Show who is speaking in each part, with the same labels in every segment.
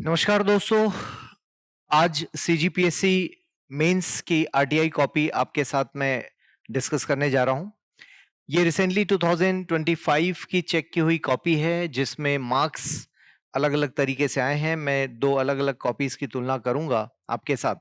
Speaker 1: नमस्कार दोस्तों। आज सीजीपीएससी मेंस की आरटीआई कॉपी आपके साथ मैं डिस्कस करने जा रहा हूं। ये रिसेंटली 2025 की चेक की हुई कॉपी है जिसमें मार्क्स अलग अलग तरीके से आए हैं। मैं दो अलग अलग कॉपीज की तुलना करूंगा आपके साथ।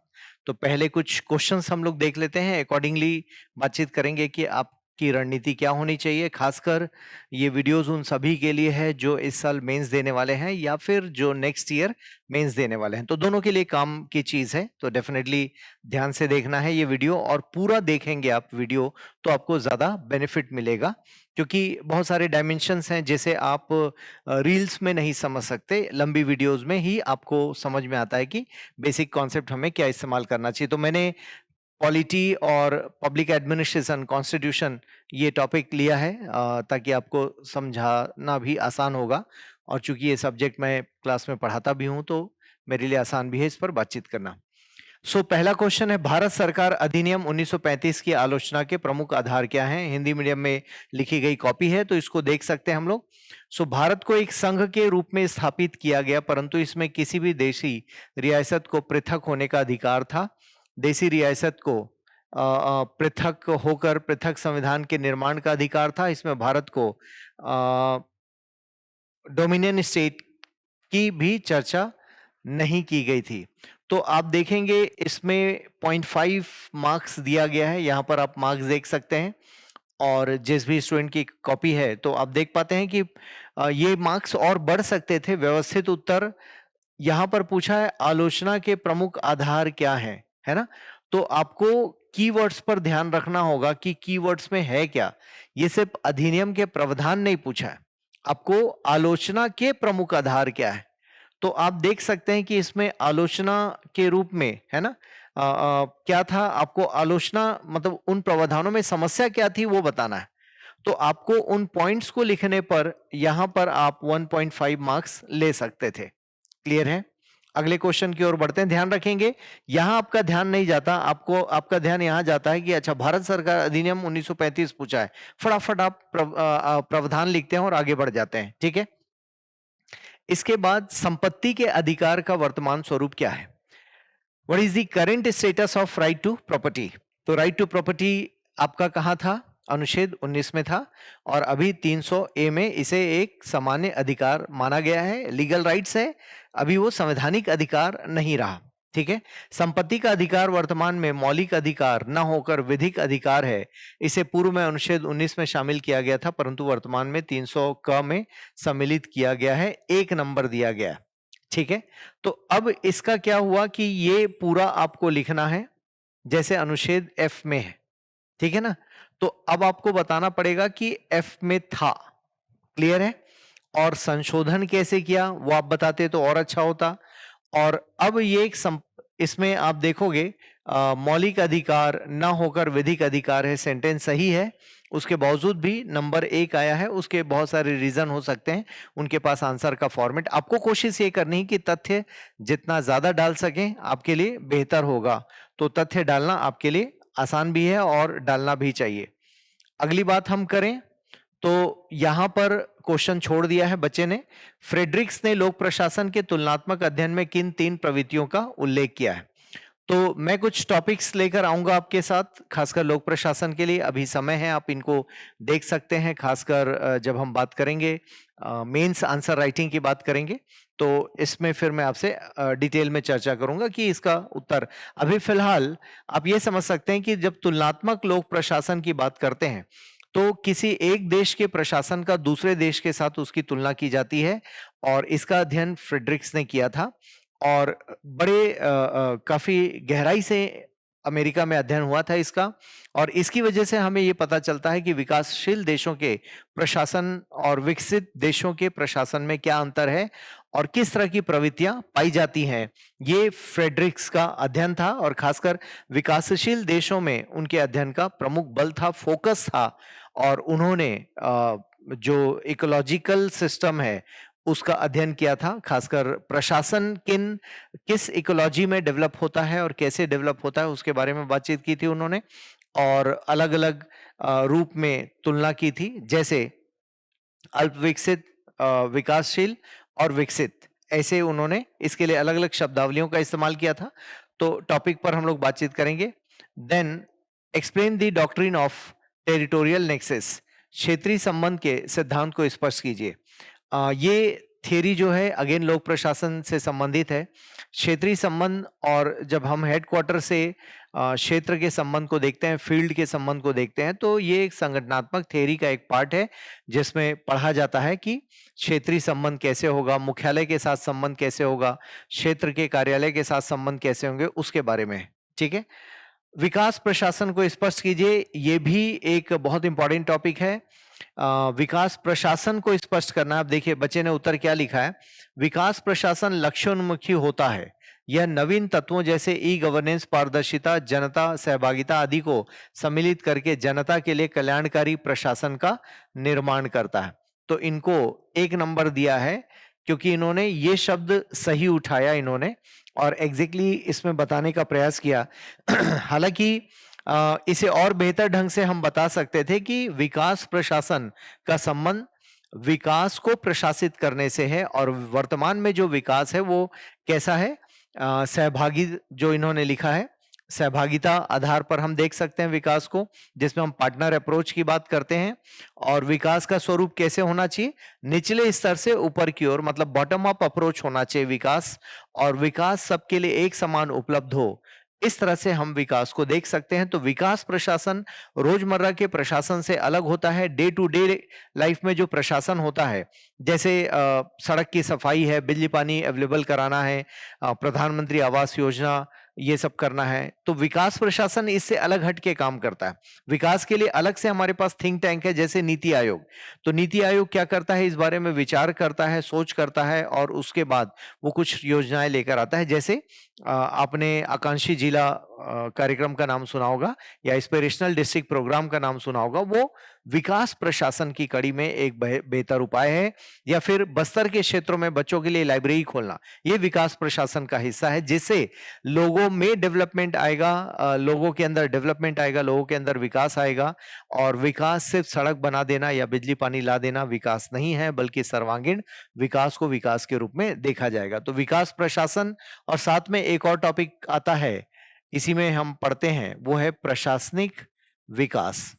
Speaker 1: तो पहले कुछ क्वेश्चंस हम लोग देख लेते हैं, अकॉर्डिंगली बातचीत करेंगे कि आपकी रणनीति क्या होनी चाहिए। खासकर ये वीडियोस उन सभी के लिए है जो इस साल मेंस देने वाले हैं या फिर जो नेक्स्ट ईयर मेंस देने वाले हैं, तो दोनों के लिए काम की चीज है। तो डेफिनेटली ध्यान से देखना है ये वीडियो, और पूरा देखेंगे आप वीडियो तो आपको ज्यादा बेनिफिट मिलेगा, क्योंकि बहुत सारे डायमेंशंस हैं जैसे आप रील्स में नहीं समझ सकते, लंबी वीडियोस में ही आपको समझ में आता है कि बेसिक कॉन्सेप्ट हमें क्या इस्तेमाल करना चाहिए। तो मैंने पॉलिटी और पब्लिक एडमिनिस्ट्रेशन कॉन्स्टिट्यूशन ये टॉपिक लिया है ताकि आपको समझाना भी आसान होगा, और चूंकि ये सब्जेक्ट मैं क्लास में पढ़ाता भी हूं तो मेरे लिए आसान भी है इस पर बातचीत करना। पहला क्वेश्चन है, भारत सरकार अधिनियम 1935 की आलोचना के प्रमुख आधार क्या हैं? हिंदी मीडियम में लिखी गई कॉपी है तो इसको देख सकते हैं हम लोग। भारत को एक संघ के रूप में स्थापित किया गया, परंतु इसमें किसी भी देशी रियासत को पृथक होने का अधिकार था। देशी रियासत को पृथक होकर पृथक संविधान के निर्माण का अधिकार था। इसमें भारत को डोमिनियन स्टेट की भी चर्चा नहीं की गई थी। तो आप देखेंगे इसमें 0.5 मार्क्स दिया गया है, यहां पर आप मार्क्स देख सकते हैं। और जिस भी स्टूडेंट की कॉपी है तो आप देख पाते हैं कि ये मार्क्स और बढ़ सकते थे। व्यवस्थित उत्तर यहां पर पूछा है, आलोचना के प्रमुख आधार क्या है ना? तो आपको कीवर्ड्स पर ध्यान रखना होगा कि कीवर्ड्स में है क्या। ये सिर्फ अधिनियम के प्रावधान नहीं पूछा है, आपको आलोचना के प्रमुख आधार क्या है। तो आप देख सकते हैं कि इसमें आलोचना के रूप में है ना, क्या था, आपको आलोचना मतलब उन प्रावधानों में समस्या क्या थी वो बताना है। तो आपको उन पॉइंट्स को लिखने पर यहां पर आप 1.5 मार्क्स ले सकते थे। क्लियर है? अगले क्वेश्चन की ओर बढ़ते हैं। ध्यान रखेंगे, यहां आपका ध्यान नहीं जाता, आपका ध्यान यहां जाता है कि अच्छा भारत सरकार अधिनियम 1935 पूछा है, फटाफट आप प्रावधान लिखते हैं और आगे बढ़ जाते हैं। ठीक है। इसके बाद संपत्ति के अधिकार का वर्तमान स्वरूप क्या है? What is the current status of right to property? तो राइट टू प्रॉपर्टी आपका कहां था? अनुच्छेद 19 में था, और अभी 300 ए में इसे एक सामान्य अधिकार माना गया है, लीगल राइट्स है, अभी वो संवैधानिक अधिकार नहीं रहा। ठीक है। संपत्ति का अधिकार वर्तमान में मौलिक अधिकार न होकर विधिक अधिकार है। इसे पूर्व में अनुच्छेद 19 में शामिल किया गया था, परंतु वर्तमान में 300 क में सम्मिलित किया गया है, 1 नंबर दिया गया। ठीक है। तो अब इसका क्या हुआ कि ये पूरा आपको लिखना है जैसे अनुच्छेद एफ में है। ठीक है ना? तो अब आपको बताना पड़ेगा कि एफ में था। क्लियर है? और संशोधन कैसे किया वो आप बताते तो और अच्छा होता। और अब ये इसमें आप देखोगे मौलिक अधिकार ना होकर विधिक अधिकार है, सेंटेंस सही है, उसके बावजूद भी नंबर 1 आया है। उसके बहुत सारे रीजन हो सकते हैं, उनके पास आंसर का फॉर्मेट। आपको कोशिश ये करनी है कि तथ्य जितना ज्यादा डाल सकें आपके लिए बेहतर होगा। तो तथ्य डालना आपके लिए आसान भी है और डालना भी चाहिए। अगली बात हम करें तो यहां पर क्वेश्चन छोड़ दिया है बच्चे ने, फ्रेडरिक्स ने लोक प्रशासन के तुलनात्मक अध्ययन में किन 3 प्रवृत्तियों का उल्लेख किया है? तो मैं कुछ टॉपिक्स लेकर आऊंगा आपके साथ, खासकर लोक प्रशासन के लिए। अभी समय है, आप इनको देख सकते हैं, खासकर जब हम बात करेंगे मेंस आंसर राइटिंग की बात करेंगे तो इसमें फिर मैं आपसे डिटेल में चर्चा करूंगा कि इसका उत्तर। अभी फिलहाल आप ये समझ सकते हैं कि जब तुलनात्मक लोक प्रशासन की बात करते हैं तो किसी एक देश के प्रशासन का दूसरे देश के साथ उसकी तुलना की जाती है, और इसका अध्ययन फ्रेडरिक्स ने किया था। और बड़े काफी गहराई से अमेरिका में अध्ययन हुआ था इसका, और इसकी वजह से हमें ये पता चलता है कि विकासशील देशों के प्रशासन और विकसित देशों के प्रशासन में क्या अंतर है और किस तरह की प्रवृत्तियां पाई जाती हैं। ये फ्रेडरिक्स का अध्ययन था, और खासकर विकासशील देशों में उनके अध्ययन का प्रमुख बल था, फोकस था। और उन्होंने जो इकोलॉजिकल सिस्टम है उसका अध्ययन किया था, खासकर प्रशासन किस इकोलॉजी में डेवलप होता है और कैसे डेवलप होता है उसके बारे में बातचीत की थी उन्होंने, और अलग अलग रूप में तुलना की थी, जैसे अल्प विकसित, विकासशील और विकसित, ऐसे उन्होंने इसके लिए अलग अलग शब्दावलियों का इस्तेमाल किया था। तो टॉपिक पर हम लोग बातचीत करेंगे। Then explain the doctrine of territorial nexus, क्षेत्रीय संबंध के सिद्धांत को स्पष्ट कीजिए। ये थियरी जो है अगेन लोक प्रशासन से संबंधित है। क्षेत्रीय संबंध, और जब हम हेडक्वार्टर से क्षेत्र के संबंध को देखते हैं, फील्ड के संबंध को देखते हैं, तो ये एक संगठनात्मक थियरी का एक पार्ट है जिसमें पढ़ा जाता है कि क्षेत्रीय संबंध कैसे होगा, मुख्यालय के साथ संबंध कैसे होगा, क्षेत्र के कार्यालय के साथ संबंध कैसे होंगे, उसके बारे में। ठीक है। विकास प्रशासन को स्पष्ट कीजिए, ये भी एक बहुत इंपॉर्टेंट टॉपिक है। विकास प्रशासन को स्पष्ट करना। आप देखिए बच्चे ने उत्तर क्या लिखा है, विकास प्रशासन लक्ष्योन्मुखी होता है। यह नवीन तत्वों जैसे ई गवर्नेंस, पारदर्शिता, जनता सहभागिता आदि को सम्मिलित करके जनता के लिए कल्याणकारी प्रशासन का निर्माण करता है। तो इनको 1 नंबर दिया है क्योंकि इन्होंने ये शब्द सही उठाया इन्होंने, और एग्जैक्टली इसमें बताने का प्रयास किया। हालांकि इसे और बेहतर ढंग से हम बता सकते थे कि विकास प्रशासन का संबंध विकास को प्रशासित करने से है, और वर्तमान में जो विकास है वो कैसा है, सहभागी, जो इन्होंने लिखा है सहभागिता आधार पर हम देख सकते हैं विकास को, जिसमें हम पार्टनर अप्रोच की बात करते हैं। और विकास का स्वरूप कैसे होना चाहिए, निचले स्तर से ऊपर की ओर, मतलब बॉटम अप अप्रोच होना चाहिए विकास, और विकास सबके लिए एक समान उपलब्ध हो, इस तरह से हम विकास को देख सकते हैं। तो विकास प्रशासन रोजमर्रा के प्रशासन से अलग होता है। डे टू डे लाइफ में जो प्रशासन होता है, जैसे सड़क की सफाई है, बिजली पानी अवेलेबल कराना है, प्रधानमंत्री आवास योजना, ये सब करना है, तो विकास प्रशासन इससे अलग हट के काम करता है। विकास के लिए अलग से हमारे पास थिंक टैंक है, जैसे नीति आयोग। तो नीति आयोग क्या करता है, इस बारे में विचार करता है, सोच करता है, और उसके बाद वो कुछ योजनाएं लेकर आता है। जैसे आपने आकांक्षी जिला कार्यक्रम का नाम सुना होगा, या एस्पिरेशनल डिस्ट्रिक्ट प्रोग्राम का नाम सुना होगा, वो विकास प्रशासन की कड़ी में एक बेहतर उपाय है। या फिर बस्तर के क्षेत्रों में बच्चों के लिए लाइब्रेरी खोलना, ये विकास प्रशासन का हिस्सा है, जिससे लोगों में डेवलपमेंट आएगा, लोगों के अंदर डेवलपमेंट आएगा, लोगों के अंदर विकास आएगा। और विकास सिर्फ सड़क बना देना या बिजली पानी ला देना विकास नहीं है, बल्कि सर्वांगीण विकास को विकास के रूप में देखा जाएगा। तो विकास प्रशासन, और साथ में एक और टॉपिक आता है, इसी में हम पढ़ते हैं, वो है प्रशासनिक विकास।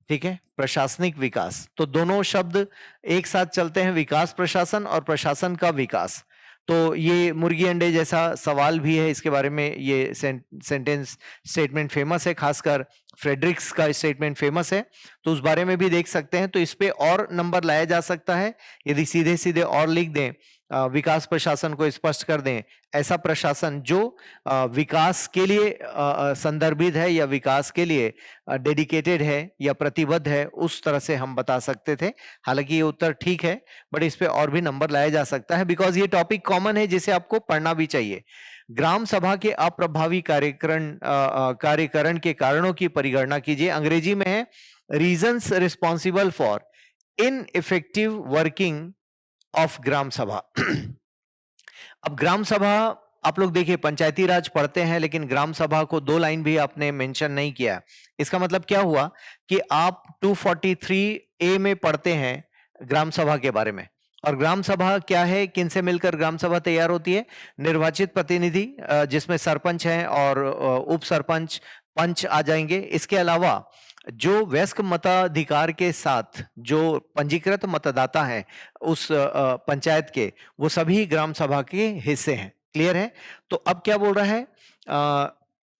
Speaker 1: ठीक है, प्रशासनिक विकास। तो दोनों शब्द एक साथ चलते हैं, विकास प्रशासन और प्रशासन का विकास। तो ये मुर्गी अंडे जैसा सवाल भी है, इसके बारे में ये सेंटेंस स्टेटमेंट फेमस है, खासकर फ्रेडरिक्स का स्टेटमेंट फेमस है, तो उस बारे में भी देख सकते हैं। तो इस पे और नंबर लाया जा सकता है यदि सीधे सीधे और लिख दें, विकास प्रशासन को स्पष्ट कर दें, ऐसा प्रशासन जो विकास के लिए संदर्भित है या विकास के लिए डेडिकेटेड है या प्रतिबद्ध है, उस तरह से हम बता सकते थे। हालांकि ये उत्तर ठीक है, बट इस पे और भी नंबर लाया जा सकता है, बिकॉज ये टॉपिक कॉमन है जिसे आपको पढ़ना भी चाहिए। ग्राम सभा के अप्रभावी कार्यकरण के कारणों की परिगणना कीजिए। अंग्रेजी में है reasons responsible for ineffective working of gram sabha. अब ग्राम सभा, आप लोग देखिए पंचायती राज पढ़ते हैं, लेकिन ग्राम सभा को 2 लाइन भी आपने मेंशन नहीं किया। इसका मतलब क्या हुआ कि आप 243A में पढ़ते हैं ग्राम सभा के बारे में। और ग्राम सभा क्या है, किनसे मिलकर ग्राम सभा तैयार होती है, निर्वाचित प्रतिनिधि जिसमें सरपंच हैं और उप सरपंच, पंच आ जाएंगे। इसके अलावा जो वयस्क मताधिकार के साथ जो पंजीकृत मतदाता हैं उस पंचायत के, वो सभी ग्राम सभा के हिस्से हैं। क्लियर है। तो अब क्या बोल रहा है,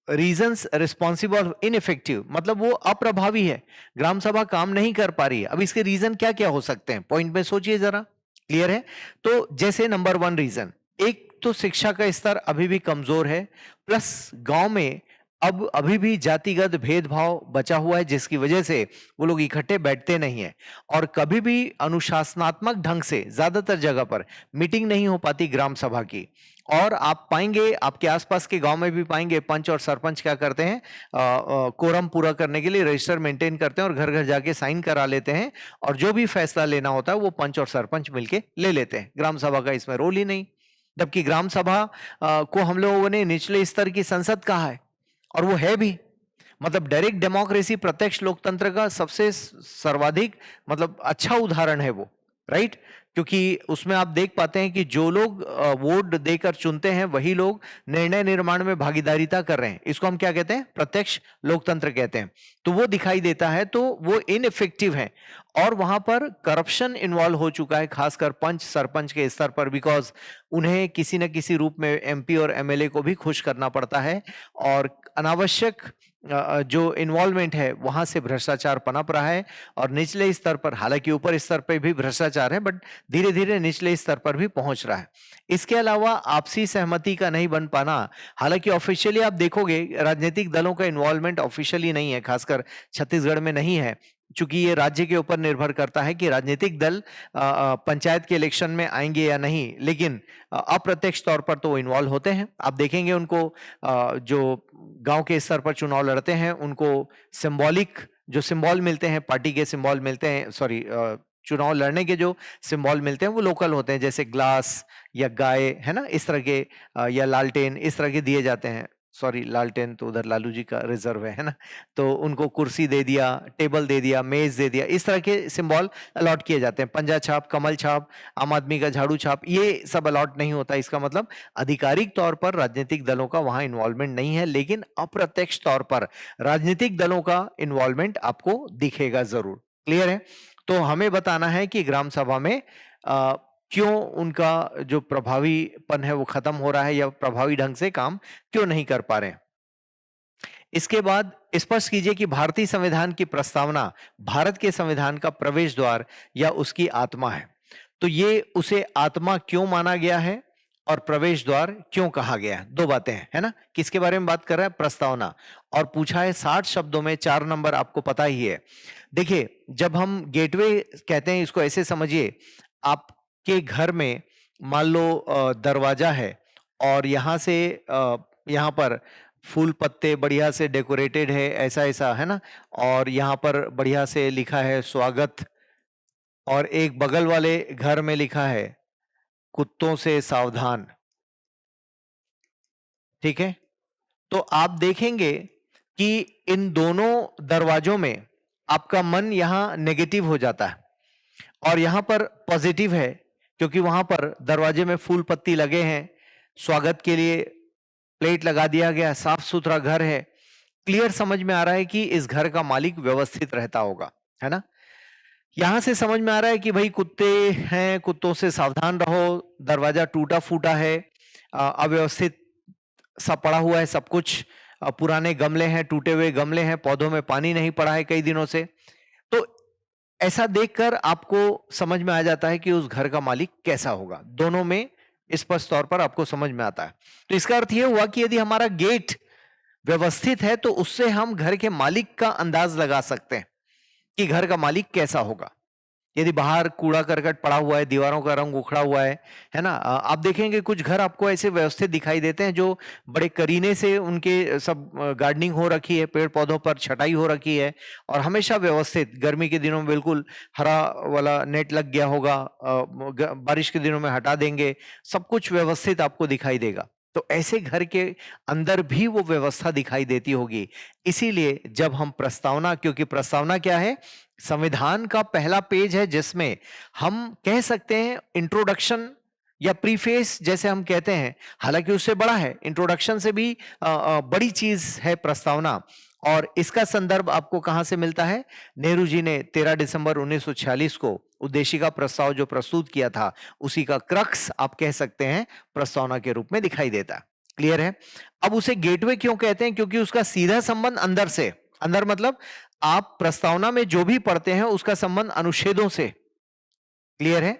Speaker 1: रीजंस रिस्पॉन्सिबल इनइफेक्टिव, मतलब वो अप्रभावी है, ग्राम सभा काम नहीं कर पा रही है। अब इसके रीजन क्या क्या हो सकते हैं, पॉइंट में सोचिए जरा। क्लियर है। तो जैसे नंबर 1 रीजन, एक तो शिक्षा का स्तर अभी भी कमजोर है, प्लस गांव में अब अभी भी जातिगत भेदभाव बचा हुआ है, जिसकी वजह से वो लोग इकट्ठे बैठते नहीं है, और कभी भी अनुशासनात्मक ढंग से ज्यादातर जगह पर मीटिंग नहीं हो पाती ग्राम सभा की। और आप पाएंगे, आपके आसपास के गांव में भी पाएंगे, पंच और सरपंच क्या करते हैं, कोरम पूरा करने के लिए रजिस्टर मेंटेन करते हैं और घर घर जाके साइन करा लेते हैं, और जो भी फैसला लेना होता है वो पंच और सरपंच मिलके ले लेते हैं। ग्राम सभा का इसमें रोल ही नहीं। जबकि ग्राम सभा को हम लोगों ने निचले स्तर की संसद कहा है, और वो है भी, मतलब डायरेक्ट डेमोक्रेसी, प्रत्यक्ष लोकतंत्र का सबसे सर्वाधिक मतलब अच्छा उदाहरण है वो, राइट। क्योंकि उसमें आप देख पाते हैं कि जो लोग वोट देकर चुनते हैं वही लोग निर्णय निर्माण में भागीदारिता कर रहे हैं। इसको हम क्या कहते हैं? प्रत्यक्ष लोकतंत्र कहते हैं। तो वो दिखाई देता है, तो वो इनइफेक्टिव है और वहां पर करप्शन इन्वॉल्व हो चुका है, खासकर पंच सरपंच के स्तर पर, बिकॉज उन्हें किसी न किसी रूप में एमपी और एमएलए को भी खुश करना पड़ता है और अनावश्यक जो इन्वॉल्वमेंट है वहां से भ्रष्टाचार पनप रहा है और निचले स्तर पर, हालांकि ऊपर स्तर पर भी भ्रष्टाचार है, बट धीरे धीरे निचले स्तर पर भी पहुंच रहा है। इसके अलावा आपसी सहमति का नहीं बन पाना, हालांकि ऑफिशियली आप देखोगे राजनीतिक दलों का इन्वॉल्वमेंट ऑफिशियली नहीं है, खासकर छत्तीसगढ़ में नहीं है, चूंकि ये राज्य के ऊपर निर्भर करता है कि राजनीतिक दल पंचायत के इलेक्शन में आएंगे या नहीं, लेकिन अप्रत्यक्ष तौर पर तो वो इन्वॉल्व होते हैं। आप देखेंगे उनको जो गांव के स्तर पर चुनाव लड़ते हैं उनको सिंबॉलिक जो सिंबल मिलते हैं, पार्टी के सिंबल मिलते हैं, सॉरी चुनाव लड़ने के जो सिंबल मिलते हैं वो लोकल होते हैं, जैसे ग्लास या गाय, है ना, इस तरह के या लालटेन, इस तरह के दिए जाते हैं। सॉरी, लालटेन तो उधर लालू जी का रिजर्व है ना, तो उनको कुर्सी दे दिया, टेबल दे दिया, मेज दे दिया, इस तरह के सिंबल अलॉट किए जाते हैं। पंजा छाप, कमल छाप, आम आदमी का झाड़ू छाप, ये सब अलॉट नहीं होता। इसका मतलब आधिकारिक तौर पर राजनीतिक दलों का वहां इन्वॉल्वमेंट नहीं है, लेकिन अप्रत्यक्ष तौर पर राजनीतिक दलों का इन्वॉल्वमेंट आपको दिखेगा जरूर। क्लियर है? तो हमें बताना है कि ग्राम सभा में क्यों उनका जो प्रभावीपन है वो खत्म हो रहा है या प्रभावी ढंग से काम क्यों नहीं कर पा रहे हैं। इसके बाद स्पष्ट कीजिए कि भारतीय संविधान की प्रस्तावना भारत के संविधान का प्रवेश द्वार या उसकी आत्मा है। तो ये उसे आत्मा क्यों माना गया है और प्रवेश द्वार क्यों कहा गया है? दो बातें हैं, है ना। किसके बारे में बात कर रहा है? प्रस्तावना। और पूछा है 60 शब्दों में, 4 नंबर आपको पता ही है। देखिए, जब हम गेटवे कहते हैं, इसको ऐसे समझिए, आपके घर में मान लो दरवाजा है और यहां से यहां पर फूल पत्ते बढ़िया से डेकोरेटेड है, ऐसा ऐसा, है ना, और यहां पर बढ़िया से लिखा है स्वागत, और एक बगल वाले घर में लिखा है कुत्तों से सावधान। ठीक है, तो आप देखेंगे कि इन दोनों दरवाजों में आपका मन यहां नेगेटिव हो जाता है और यहां पर पॉजिटिव है, क्योंकि वहां पर दरवाजे में फूल पत्ती लगे हैं, स्वागत के लिए प्लेट लगा दिया गया, साफ सुथरा घर है। क्लियर समझ में आ रहा है कि इस घर का मालिक व्यवस्थित रहता होगा, है ना। यहां से समझ में आ रहा है कि भाई कुत्ते हैं, कुत्तों से सावधान रहो। दरवाजा टूटा फूटा है, अव्यवस्थित सा पड़ा हुआ है सब कुछ, पुराने गमले हैं, टूटे हुए गमले हैं, पौधों में पानी नहीं पड़ा है कई दिनों से। तो ऐसा देखकर आपको समझ में आ जाता है कि उस घर का मालिक कैसा होगा। दोनों में स्पष्ट तौर पर आपको समझ में आता है। तो इसका अर्थ यह हुआ कि यदि हमारा गेट व्यवस्थित है तो उससे हम घर के मालिक का अंदाज लगा सकते हैं कि घर का मालिक कैसा होगा। यदि बाहर कूड़ा करकट पड़ा हुआ है, दीवारों का रंग उखड़ा हुआ है ना, आप देखेंगे कुछ घर आपको ऐसे व्यवस्थित दिखाई देते हैं जो बड़े करीने से उनके सब गार्डनिंग हो रखी है, पेड़ पौधों पर छटाई हो रखी है और हमेशा व्यवस्थित। गर्मी के दिनों में बिल्कुल हरा वाला नेट लग गया होगा, बारिश के दिनों में हटा देंगे, सब कुछ व्यवस्थित आपको दिखाई देगा। तो ऐसे घर के अंदर भी वो व्यवस्था दिखाई देती होगी। इसीलिए जब हम प्रस्तावना, क्योंकि प्रस्तावना क्या है? संविधान का पहला पेज है, जिसमें हम कह सकते हैं इंट्रोडक्शन या प्रीफेस जैसे हम कहते हैं, हालांकि उससे बड़ा है, इंट्रोडक्शन से भी बड़ी चीज है प्रस्तावना। और इसका संदर्भ आपको कहां से मिलता है? नेहरू जी ने 13 दिसंबर 1946 को उद्देशिका प्रस्ताव जो प्रस्तुत किया था, उसी का क्रक्स आप कह सकते हैं प्रस्तावना के रूप में दिखाई देता है। क्लियर है? अब उसे गेटवे क्यों कहते हैं? क्योंकि उसका सीधा संबंध अंदर से, अंदर मतलब आप प्रस्तावना में जो भी पढ़ते हैं उसका संबंध अनुच्छेदों से। क्लियर है?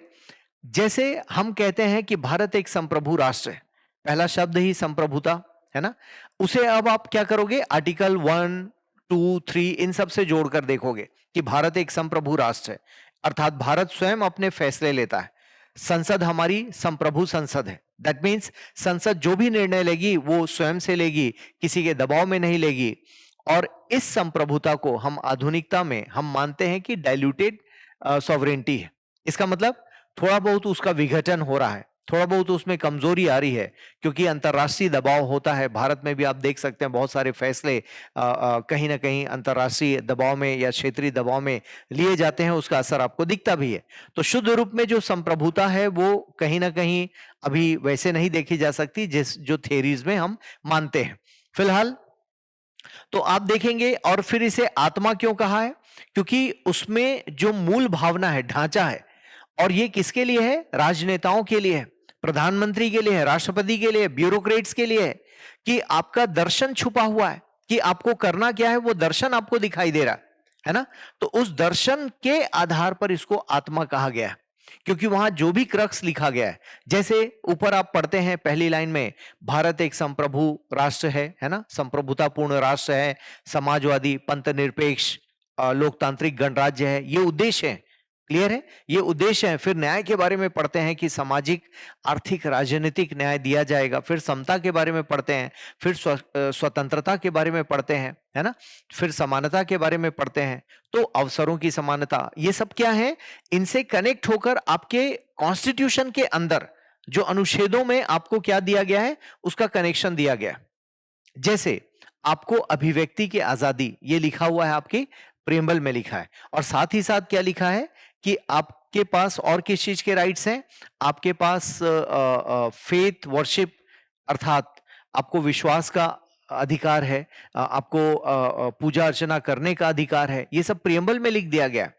Speaker 1: जैसे हम कहते हैं कि भारत एक संप्रभु राष्ट्र है, पहला शब्द ही संप्रभुता है ना, उसे अब आप क्या करोगे? आर्टिकल 1, 2, 3 इन सब से जोड़कर देखोगे कि भारत एक संप्रभु राष्ट्र है, अर्थात भारत स्वयं अपने फैसले लेता है। संसद हमारी संप्रभु संसद है। दैट मीन्स संसद जो भी निर्णय लेगी वो स्वयं से लेगी, किसी के दबाव में नहीं लेगी। और इस संप्रभुता को हम आधुनिकता में हम मानते हैं कि डाइल्यूटेड सॉवरेनिटी है। इसका मतलब थोड़ा बहुत उसका विघटन हो रहा है, थोड़ा बहुत उसमें कमजोरी आ रही है, क्योंकि अंतर्राष्ट्रीय दबाव होता है। भारत में भी आप देख सकते हैं बहुत सारे फैसले कहीं ना कहीं अंतर्राष्ट्रीय दबाव में या क्षेत्रीय दबाव में लिए जाते हैं, उसका असर आपको दिखता भी है। तो शुद्ध रूप में जो संप्रभुता है वो कहीं ना कहीं अभी वैसे नहीं देखी जा सकती जिस जो थियरीज में हम मानते हैं फिलहाल। तो आप देखेंगे, और फिर इसे आत्मा क्यों कहा है, क्योंकि उसमें जो मूल भावना है, ढांचा है, और ये किसके लिए है, राजनेताओं के लिए है, प्रधानमंत्री के लिए है, राष्ट्रपति के लिए, ब्यूरोक्रेट्स के लिए है, कि आपका दर्शन छुपा हुआ है, कि आपको करना क्या है, वो दर्शन आपको दिखाई दे रहा है ना। तो उस दर्शन के आधार पर इसको आत्मा कहा गया है, क्योंकि वहां जो भी क्रक्स लिखा गया है, जैसे ऊपर आप पढ़ते हैं पहली लाइन में, भारत एक संप्रभु राष्ट्र है ना, संप्रभुतापूर्ण राष्ट्र है, समाजवादी, पंथ निरपेक्ष, लोकतांत्रिक गणराज्य है, ये उद्देश्य है। क्लियर है, ये उद्देश्य है। फिर न्याय के बारे में पढ़ते हैं कि सामाजिक, आर्थिक, राजनीतिक न्याय दिया जाएगा। फिर समता के बारे में पढ़ते हैं, फिर स्वतंत्रता के बारे में पढ़ते हैं, है ना, फिर समानता के बारे में पढ़ते हैं, तो अवसरों की समानता, ये सब क्या है, इनसे कनेक्ट होकर आपके कॉन्स्टिट्यूशन के अंदर जो अनुच्छेदों में आपको क्या दिया गया है, उसका कनेक्शन दिया गया है। जैसे आपको अभिव्यक्ति की आजादी, ये लिखा हुआ है, आपकी प्रियम्बल में लिखा है, और साथ ही साथ क्या लिखा है कि आपके पास और किस चीज के राइट्स हैं, आपके पास फेथ वर्शिप, अर्थात आपको विश्वास का अधिकार है, आपको पूजा अर्चना करने का अधिकार है, ये सब प्रियम्बल में लिख दिया गया है।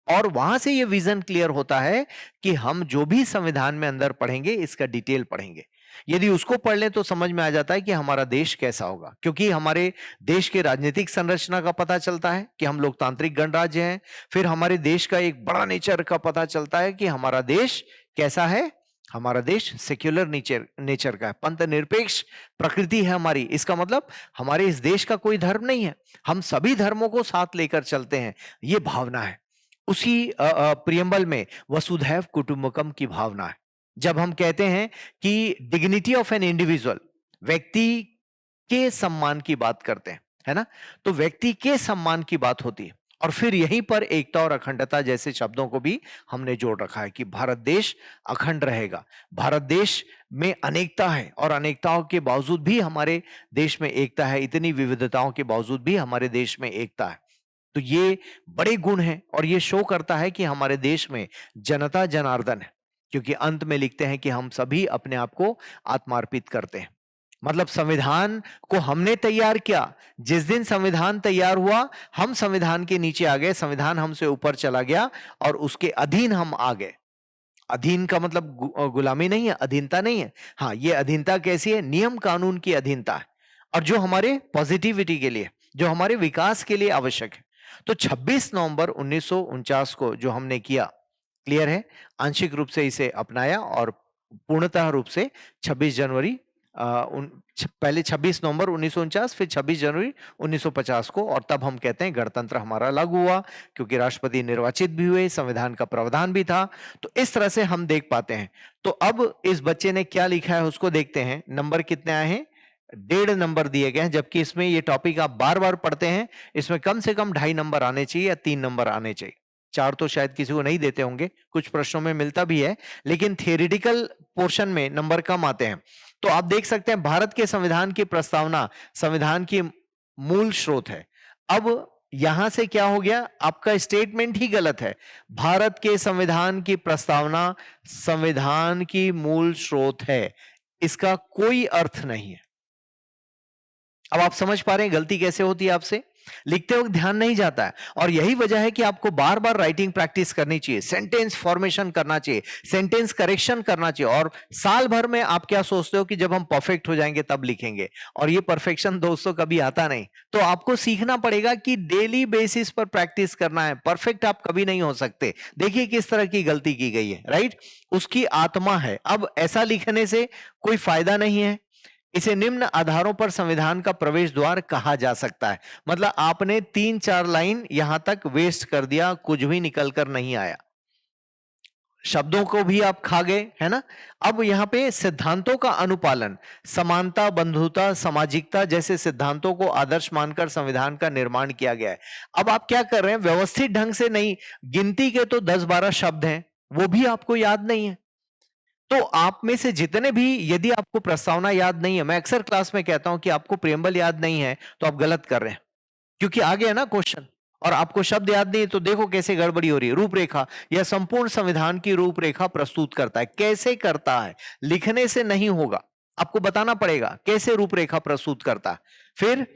Speaker 1: और वहां से ये विजन क्लियर होता है कि हम जो भी संविधान में अंदर पढ़ेंगे, इसका डिटेल पढ़ेंगे। यदि उसको पढ़ लें तो समझ में आ जाता है कि हमारा देश कैसा होगा, क्योंकि हमारे देश के राजनीतिक संरचना का पता चलता है कि हम लोकतांत्रिक गणराज्य हैं। फिर हमारे देश का एक बड़ा नेचर का पता चलता है कि हमारा देश कैसा है, हमारा देश सेक्युलर नेचर का है, पंथ निरपेक्ष प्रकृति है हमारी। इसका मतलब हमारे इस देश का कोई धर्म नहीं है, हम सभी धर्मों को साथ लेकर चलते हैं, ये भावना है। उसी प्रियम्बल में वसुधैव कुटुंबकम की भावना है। जब हम कहते हैं कि डिग्निटी ऑफ एन इंडिविजुअल, व्यक्ति के सम्मान की बात करते हैं, है ना, तो व्यक्ति के सम्मान की बात होती है। और फिर यहीं पर एकता और अखंडता जैसे शब्दों को भी हमने जोड़ रखा है कि भारत देश अखंड रहेगा। भारत देश में अनेकता है, और अनेकताओं के बावजूद भी हमारे देश में एकता है, इतनी विविधताओं के बावजूद भी हमारे देश में एकता है। तो ये बड़े गुण हैं, और ये शो करता है कि हमारे देश में जनता जनार्दन है, क्योंकि अंत में लिखते हैं कि हम सभी अपने आप को आत्मार्पित करते हैं। मतलब संविधान को हमने तैयार किया, जिस दिन संविधान तैयार हुआ, हम संविधान के नीचे आ गए, संविधान हमसे ऊपर चला गया और उसके अधीन हम आ गए। अधीन का मतलब गुलामी नहीं है, अधीनता नहीं है। हाँ, ये अधीनता कैसी है, नियम कानून की अधीनता है, और जो हमारे पॉजिटिविटी के लिए, जो हमारे विकास के लिए आवश्यक है। तो 26 नवंबर 1949 को जो हमने किया, क्लियर है, आंशिक रूप से इसे अपनाया, और पूर्णतः रूप से 26 जनवरी पहले 26 नवंबर 1949, फिर 26 जनवरी 1950 को, और तब हम कहते हैं गणतंत्र हमारा लागू हुआ, क्योंकि राष्ट्रपति निर्वाचित भी हुए, संविधान का प्रावधान भी था। तो इस तरह से हम देख पाते हैं। तो अब इस बच्चे ने क्या लिखा है उसको देखते हैं। नंबर कितने आए हैं, 1.5 नंबर दिए गए हैं, जबकि इसमें ये टॉपिक आप बार बार पढ़ते हैं, इसमें कम से कम 2.5 नंबर आने चाहिए या 3 नंबर आने चाहिए। 4 तो शायद किसी को नहीं देते होंगे, कुछ प्रश्नों में मिलता भी है, लेकिन थियोरिटिकल पोर्शन में नंबर कम आते हैं। तो आप देख सकते हैं भारत के संविधान की प्रस्तावना संविधान की मूल स्रोत है। अब यहां से क्या हो गया, आपका स्टेटमेंट ही गलत है। भारत के संविधान की प्रस्तावना संविधान की मूल स्रोत है, इसका कोई अर्थ नहीं है। अब आप समझ पा रहे हैं गलती कैसे होती है आपसे, लिखते वक्त ध्यान नहीं जाता है, और यही वजह है कि आपको बार बार राइटिंग प्रैक्टिस करनी चाहिए, सेंटेंस फॉर्मेशन करना चाहिए, सेंटेंस करेक्शन करना चाहिए। और साल भर में आप क्या सोचते हो कि जब हम परफेक्ट हो जाएंगे तब लिखेंगे, और ये परफेक्शन दोस्तों कभी आता नहीं। तो आपको सीखना पड़ेगा कि डेली बेसिस पर प्रैक्टिस करना है, परफेक्ट आप कभी नहीं हो सकते। देखिए किस तरह की गलती की गई है, राइट, उसकी आत्मा है। अब ऐसा लिखने से कोई फायदा नहीं है। इसे निम्न आधारों पर संविधान का प्रवेश द्वार कहा जा सकता है। मतलब आपने 3-4 लाइन यहां तक वेस्ट कर दिया, कुछ भी निकल कर नहीं आया, शब्दों को भी आप खा गए, है ना। अब यहां पे सिद्धांतों का अनुपालन, समानता, बंधुता, सामाजिकता जैसे सिद्धांतों को आदर्श मानकर संविधान का निर्माण किया गया है। अब आप क्या कर रहे हैं, व्यवस्थित ढंग से नहीं, गिनती के तो 10-12 शब्द हैं, वो भी आपको याद नहीं है, तो आप में से जितने भी, यदि आपको प्रस्तावना याद नहीं है, मैं अक्सर क्लास में कहता हूं कि आपको प्रियम्बल याद नहीं है तो आप गलत कर रहे हैं, क्योंकि आ गया ना क्वेश्चन और आपको शब्द याद नहीं है, तो देखो कैसे गड़बड़ी हो रही है। रूपरेखा या संपूर्ण संविधान की रूपरेखा प्रस्तुत करता है। कैसे करता है? लिखने से नहीं होगा, आपको बताना पड़ेगा कैसे रूपरेखा प्रस्तुत करता है। फिर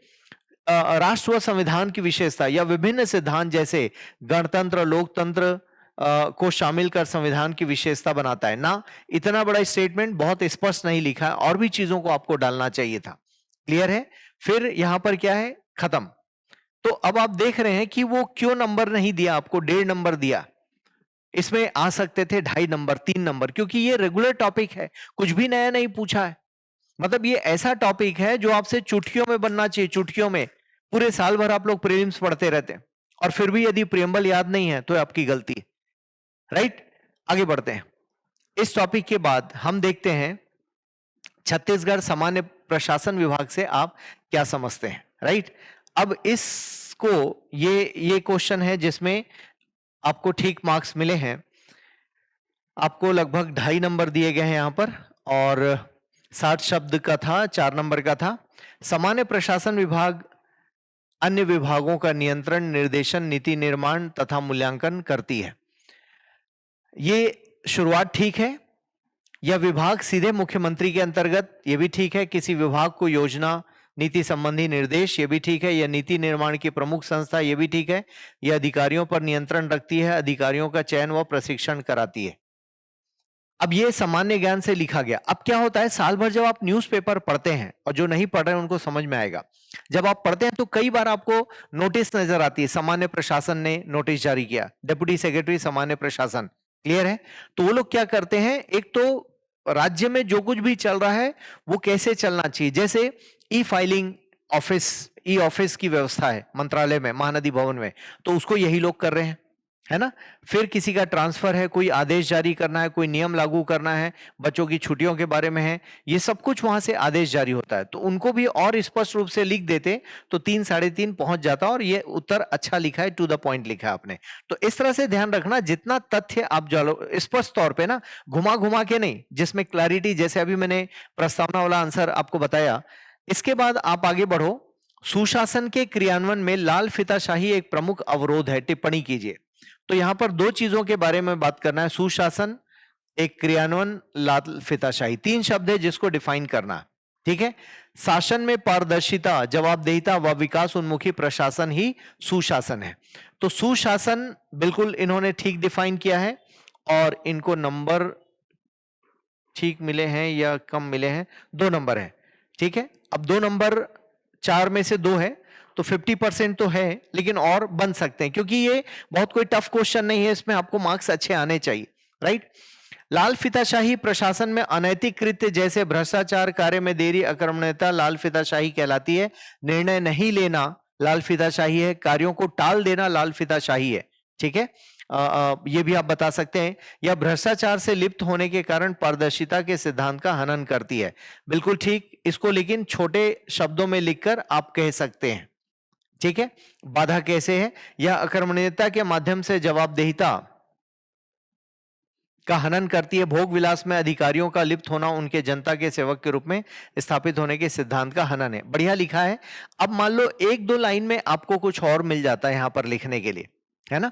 Speaker 1: राष्ट्र व संविधान की विशेषता या विभिन्न सिद्धांत जैसे गणतंत्र, लोकतंत्र को शामिल कर संविधान की विशेषता बनाता है ना। इतना बड़ा स्टेटमेंट बहुत स्पष्ट नहीं लिखा है, और भी चीजों को आपको डालना चाहिए था। क्लियर है? फिर यहां पर क्या है? खत्म। तो अब आप देख रहे हैं कि वो क्यों नंबर नहीं दिया आपको, 1.5 नंबर दिया। इसमें आ सकते थे 2.5 नंबर, 3 नंबर, क्योंकि ये रेगुलर टॉपिक है, कुछ भी नया नहीं पूछा है। मतलब ये ऐसा टॉपिक है जो आपसे चुटकियों में बनना चाहिए, चुटकियों में। पूरे साल भर आप लोग प्रीलिम्स पढ़ते रहते हैं और फिर भी यदि प्रियम्बल याद नहीं है तो आपकी गलती है। राइट? आगे बढ़ते हैं। इस टॉपिक के बाद हम देखते हैं छत्तीसगढ़ सामान्य प्रशासन विभाग से आप क्या समझते हैं। राइट? अब इसको ये क्वेश्चन है जिसमें आपको ठीक मार्क्स मिले हैं। आपको लगभग 2.5 नंबर दिए गए हैं यहां पर, और 60 शब्द का था, 4 नंबर का था। सामान्य प्रशासन विभाग अन्य विभागों का नियंत्रण, निर्देशन, नीति निर्माण तथा मूल्यांकन करती है। ये शुरुआत ठीक है। यह विभाग सीधे मुख्यमंत्री के अंतर्गत, यह भी ठीक है। किसी विभाग को योजना, नीति संबंधी निर्देश, यह भी ठीक है। यह नीति निर्माण की प्रमुख संस्था, यह भी ठीक है। यह अधिकारियों पर नियंत्रण रखती है, अधिकारियों का चयन व प्रशिक्षण कराती है। अब ये सामान्य ज्ञान से लिखा गया। अब क्या होता है, साल भर जब आप न्यूज़पेपर पढ़ते हैं, और जो नहीं पढ़ रहे हैं उनको समझ में आएगा, जब आप पढ़ते हैं तो कई बार आपको नोटिस नजर आती है, सामान्य प्रशासन ने नोटिस जारी किया, डेप्यूटी सेक्रेटरी सामान्य प्रशासन। क्लियर है? तो वो लोग क्या करते हैं, एक तो राज्य में जो कुछ भी चल रहा है वो कैसे चलना चाहिए, जैसे ई फाइलिंग ऑफिस, ई ऑफिस की व्यवस्था है मंत्रालय में, महानदी भवन में, तो उसको यही लोग कर रहे हैं, है ना। फिर किसी का ट्रांसफर है, कोई आदेश जारी करना है, कोई नियम लागू करना है, बच्चों की छुट्टियों के बारे में है, ये सब कुछ वहां से आदेश जारी होता है। तो उनको भी और स्पष्ट रूप से लिख देते तो 3 3.5 पहुंच जाता, और ये उत्तर अच्छा लिखा है, टू द पॉइंट लिखा है आपने। तो इस तरह से ध्यान रखना, जितना तथ्य आप जानो स्पष्ट तौर पे ना, घुमा घुमा के नहीं, जिसमें क्लैरिटी, जैसे अभी मैंने प्रस्तावना वाला आंसर आपको बताया। इसके बाद आप आगे बढ़ो। सुशासन के क्रियान्वयन में लाल फीताशाही एक प्रमुख अवरोध है, टिप्पणी कीजिए। तो यहां पर 2 चीजों के बारे में बात करना है, सुशासन, एक क्रियान्वयन, लाल फीताशाही। 3 शब्द है जिसको डिफाइन करना है। ठीक है? शासन में पारदर्शिता, जवाबदेहिता व विकास उन्मुखी प्रशासन ही सुशासन है। तो सुशासन बिल्कुल इन्होंने ठीक डिफाइन किया है, और इनको नंबर ठीक मिले हैं या कम मिले हैं? 2 नंबर है। ठीक है? अब 2 नंबर 4 में से 2 है, तो 50% तो है, लेकिन और बन सकते हैं, क्योंकि ये बहुत कोई टफ क्वेश्चन नहीं है, इसमें आपको मार्क्स अच्छे आने चाहिए। राइट? लाल फीताशाही प्रशासन में अनैतिक कृत्य जैसे भ्रष्टाचार, कार्य में देरी, अकर्मण्यता लाल फीताशाही कहलाती है। निर्णय नहीं लेना लाल फीताशाही है। कार्यों को टाल देना लाल फीताशाही है। ठीक है? ये भी आप बता सकते हैं। या भ्रष्टाचार से लिप्त होने के कारण पारदर्शिता के सिद्धांत का हनन करती है। बिल्कुल ठीक, इसको लेकिन छोटे शब्दों में लिखकर आप कह सकते हैं। ठीक है? बाधा कैसे है? या अकर्मण्यता के माध्यम से जवाबदेहिता का हनन करती है। भोग विलास में अधिकारियों का लिप्त होना उनके जनता के सेवक के रूप में स्थापित होने के सिद्धांत का हनन है। बढ़िया लिखा है। अब मान लो 1-2 लाइन में आपको कुछ और मिल जाता है यहां पर लिखने के लिए, है ना,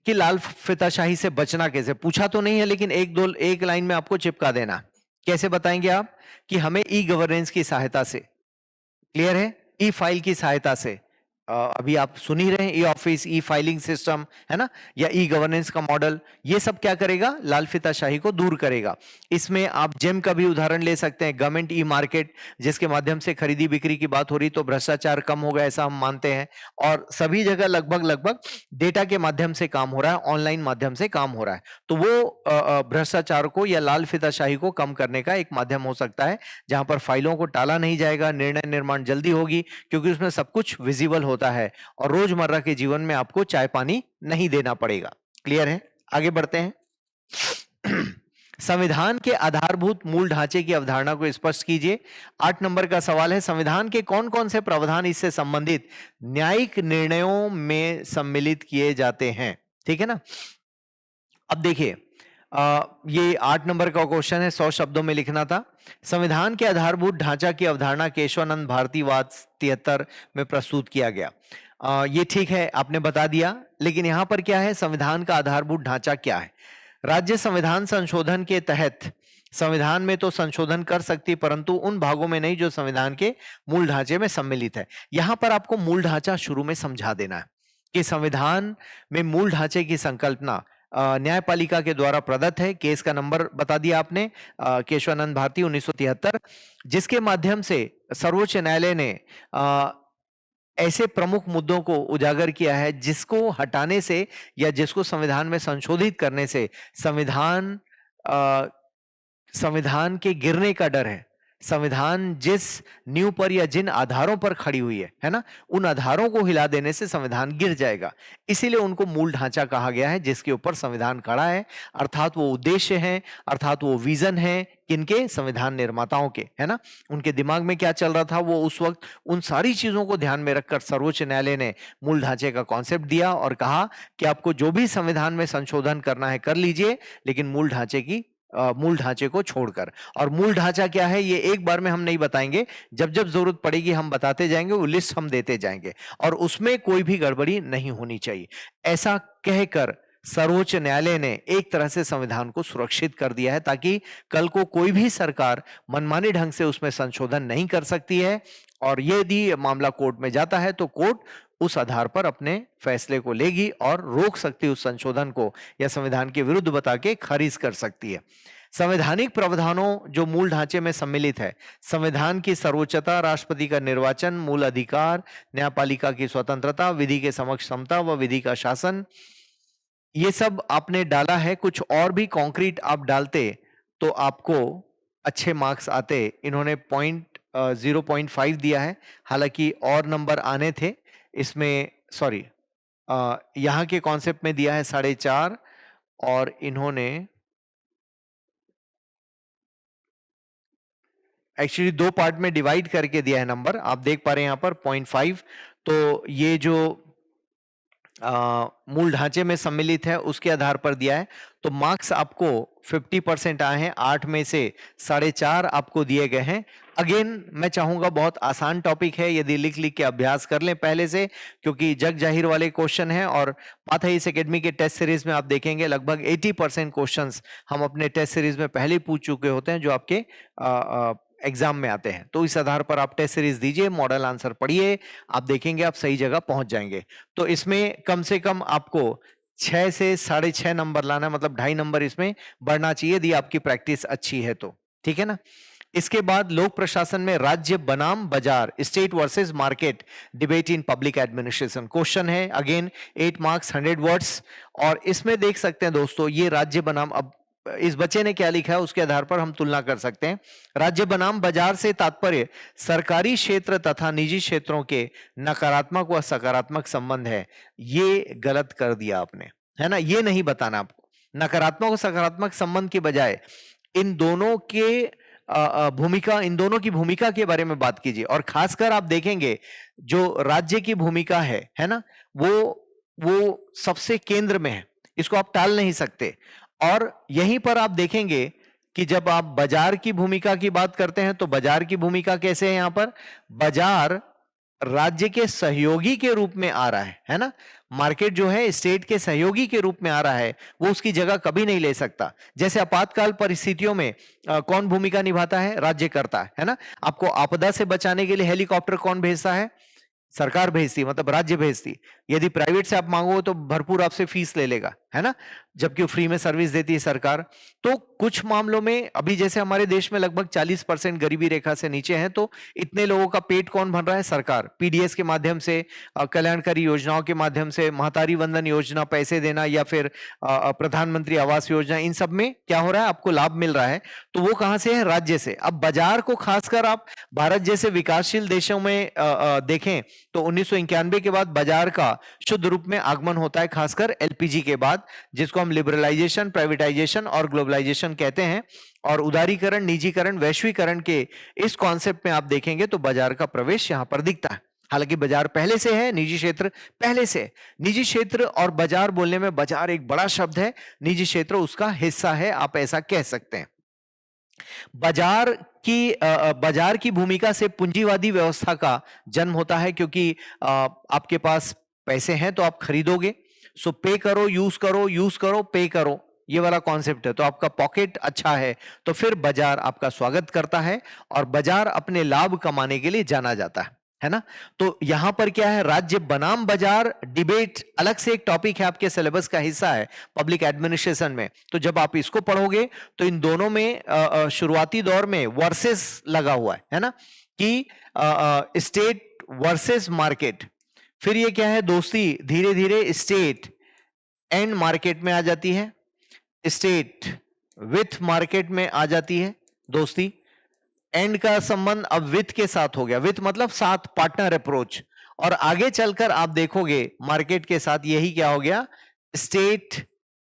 Speaker 1: कि लाल फीताशाही से बचना कैसे, पूछा तो नहीं है, लेकिन एक लाइन में आपको चिपका देना। कैसे बताएंगे आप? कि हमें ई गवर्नेंस की सहायता से, क्लियर है, ई फाइल की सहायता से, अभी आप सुन ही रहे हैं, ई ऑफिस, ई फाइलिंग सिस्टम, है ना, या ई गवर्नेंस का मॉडल, ये सब क्या करेगा? लाल फीताशाही को दूर करेगा। इसमें आप जेम का भी उदाहरण ले सकते हैं, गवर्नमेंट ई मार्केट, जिसके माध्यम से खरीदी बिक्री की बात हो रही, तो भ्रष्टाचार कम होगा ऐसा हम मानते हैं। और सभी जगह लगभग डेटा के माध्यम से काम हो रहा है, ऑनलाइन माध्यम से काम हो रहा है, तो वो भ्रष्टाचार को या लाल फीताशाही को कम करने का एक माध्यम हो सकता है, जहां पर फाइलों को टाला नहीं जाएगा, निर्णय निर्माण जल्दी होगी, क्योंकि उसमें सब कुछ विजिबल होता है, और रोजमर्रा के जीवन में आपको चाय पानी नहीं देना पड़ेगा। क्लियर है? आगे बढ़ते हैं। संविधान के आधारभूत मूल ढांचे की अवधारणा को स्पष्ट कीजिए। 8 नंबर का सवाल है, संविधान के कौन कौन से प्रावधान इससे संबंधित न्यायिक निर्णयों में सम्मिलित किए जाते हैं? ठीक है ना। अब देखिए, ये 8 नंबर का क्वेश्चन है, 100 शब्दों में लिखना था। संविधान के आधारभूत ढांचा की अवधारणा केशवानंद भारतीवाद 73 में प्रस्तुत किया गया। ये ठीक है, आपने बता दिया, लेकिन यहां पर क्या है, संविधान का आधारभूत ढांचा क्या है? राज्य संविधान संशोधन के तहत संविधान में तो संशोधन कर सकती, परंतु उन भागों में नहीं जो संविधान के मूल ढांचे में सम्मिलित है। यहां पर आपको मूल ढांचा शुरू में समझा देना है कि संविधान में मूल ढांचे की संकल्पना न्यायपालिका के द्वारा प्रदत्त है। केस का नंबर बता दिया आपने, केशवानंद भारती 1973, जिसके माध्यम से सर्वोच्च न्यायालय ने ऐसे प्रमुख मुद्दों को उजागर किया है जिसको हटाने से या जिसको संविधान में संशोधित करने से संविधान के गिरने का डर है। संविधान जिस नींव पर या जिन आधारों पर खड़ी हुई है ना, उन आधारों को हिला देने से संविधान गिर जाएगा। इसीलिए उनको मूल ढांचा कहा गया है, जिसके ऊपर संविधान खड़ा है, अर्थात वो उद्देश्य है, अर्थात वो विजन है किनके, संविधान निर्माताओं के, है ना। उनके दिमाग में क्या चल रहा था, वो उस वक्त उन सारी चीजों को ध्यान में रखकर सर्वोच्च न्यायालय ने मूल ढांचे का कॉन्सेप्ट दिया और कहा कि आपको जो भी संविधान में संशोधन करना है कर लीजिए, लेकिन मूल ढांचे को छोड़कर। और मूल ढांचा क्या है ये एक बार में हम नहीं बताएंगे, जब जब जरूरत पड़ेगी हम बताते जाएंगे, वो लिस्ट हम देते जाएंगे, और उसमें कोई भी गड़बड़ी नहीं होनी चाहिए। ऐसा कहकर सर्वोच्च न्यायालय ने एक तरह से संविधान को सुरक्षित कर दिया है, ताकि कल को कोई भी सरकार मनमाने ढंग से उसमें संशोधन नहीं कर सकती है। और यदि मामला कोर्ट में जाता है तो कोर्ट उस आधार पर अपने फैसले को लेगी और रोक सकती है उस संशोधन को, या संविधान के विरुद्ध बता के खारिज कर सकती है। संवैधानिक प्रावधानों जो मूल ढांचे में सम्मिलित है, संविधान की सर्वोच्चता, राष्ट्रपति का निर्वाचन, मूल अधिकार, न्यायपालिका की स्वतंत्रता, विधि के समक्ष समता व विधि का शासन, ये सब आपने डाला है। कुछ और भी कॉन्क्रीट आप डालते तो आपको अच्छे मार्क्स आते। इन्होंने 0.5 दिया है, हालांकि और नंबर आने थे इसमें, सॉरी, यहाँ के कॉन्सेप्ट में दिया है 4.5, और इन्होंने एक्चुअली 2 पार्ट में डिवाइड करके दिया है नंबर, आप देख पा रहे हैं यहाँ पर 0.5। तो ये जो मूल ढांचे में सम्मिलित है उसके आधार पर दिया है। तो मार्क्स आपको 50% आए हैं, 8 में से 4.5 आपको दिए गए हैं। अगेन मैं चाहूंगा, बहुत आसान टॉपिक है, यदि लिख लिख के अभ्यास कर लें पहले से, क्योंकि जग जाहिर वाले क्वेश्चन है। और बात है इस एकेडमी के टेस्ट सीरीज में आप देखेंगे लगभग 80% क्वेश्चंस हम अपने टेस्ट सीरीज में पहले ही पूछ चुके होते हैं जो आपके एग्जाम में आते हैं। तो इस आधार पर आप टेस्ट सीरीज दीजिए, मॉडल आंसर पढ़िए, आप देखेंगे आप सही जगह पहुंच जाएंगे। तो इसमें कम से कम आपको 6 से 6.5 नंबर लाना है, मतलब 2.5 नंबर इसमें बढ़ना चाहिए यदि आपकी प्रैक्टिस अच्छी है तो, ठीक है ना। इसके बाद लोक प्रशासन में राज्य बनाम बाजार, state versus market, debate in public administration question है। Again 8 marks, 100 words. और इसमें देख सकते हैं दोस्तों, ये राज्य बनाम, अब इस बच्चे ने क्या लिखा है उसके आधार पर हम तुलना कर सकते हैं। राज्य बनाम बाजार से तात्पर्य सरकारी क्षेत्र तथा निजी क्षेत्रों के नकारात्मक व सकारात्मक संबंध है। ये गलत कर दिया आपने, है ना, ये नहीं बताना आपको। नकारात्मक और सकारात्मक संबंध के बजाय इन दोनों की भूमिका के बारे में बात कीजिए। और खासकर आप देखेंगे जो राज्य की भूमिका है ना, वो सबसे केंद्र में है, इसको आप टाल नहीं सकते। और यहीं पर आप देखेंगे कि जब आप बाजार की भूमिका की बात करते हैं तो बाजार की भूमिका कैसे है, यहां पर बाजार राज्य के सहयोगी के रूप में आ रहा है ना। मार्केट जो है स्टेट के सहयोगी के रूप में आ रहा है, वो उसकी जगह कभी नहीं ले सकता। जैसे आपातकाल परिस्थितियों में कौन भूमिका निभाता है, राज्य करता है ना। आपको आपदा से बचाने के लिए हेलीकॉप्टर कौन भेजता है, सरकार भेजती, मतलब राज्य भेजती। यदि प्राइवेट से आप मांगो तो भरपूर आपसे फीस ले लेगा, है ना, जबकि फ्री में सर्विस देती है सरकार। तो कुछ मामलों में अभी जैसे हमारे देश में लगभग 40% गरीबी रेखा से नीचे हैं, तो इतने लोगों का पेट कौन भर रहा है, सरकार। पीडीएस के माध्यम से, कल्याणकारी योजनाओं के माध्यम से, महतारी वंदन योजना पैसे देना, या फिर प्रधानमंत्री आवास योजना, इन सब में क्या हो रहा है, आपको लाभ मिल रहा है। तो वो कहां से है, राज्य से। अब बाजार को खासकर आप भारत जैसे विकासशील देशों में देखें तो 1991 के बाद बाजार का शुद्ध रूप में आगमन होता है, खासकर एलपीजी के बाद, जिसको हम लिबरलाइजेशन, प्राइवेटाइजेशन और ग्लोबलाइजेशन कहते हैं। और उदारीकरण, निजीकरण, वैश्वीकरण के इस कॉन्सेप्ट में आप देखेंगे तो बाजार का प्रवेश यहां पर दिखता है। हालांकि बाजार पहले से है, निजी क्षेत्र पहले से है। निजी क्षेत्र और बाजार बोलने में बाजार एक बड़ा शब्द है, निजी क्षेत्र उसका हिस्सा है, आप ऐसा कह सकते हैं। बाजार की भूमिका से पूंजीवादी व्यवस्था का जन्म होता है, क्योंकि आपके पास पैसे हैं तो आप खरीदोगे, सो पे करो, यूज करो, पे करो, ये वाला कॉन्सेप्ट है। तो आपका पॉकेट अच्छा है तो फिर बाजार आपका स्वागत करता है, और बाजार अपने लाभ कमाने के लिए जाना जाता है ना। तो यहां पर क्या है, राज्य बनाम बाजार डिबेट अलग से एक टॉपिक है, आपके सिलेबस का हिस्सा है पब्लिक एडमिनिस्ट्रेशन में। तो जब आप इसको पढ़ोगे तो इन दोनों में शुरुआती दौर में वर्सेस लगा हुआ है ना, कि स्टेट वर्सेस मार्केट। फिर ये क्या है, दोस्ती धीरे धीरे स्टेट एंड मार्केट में आ जाती है, स्टेट विथ मार्केट में आ जाती है दोस्ती। एंड का संबंध अब विथ के साथ हो गया, विथ मतलब साथ, पार्टनर अप्रोच। और आगे चलकर आप देखोगे मार्केट के साथ यही क्या हो गया, स्टेट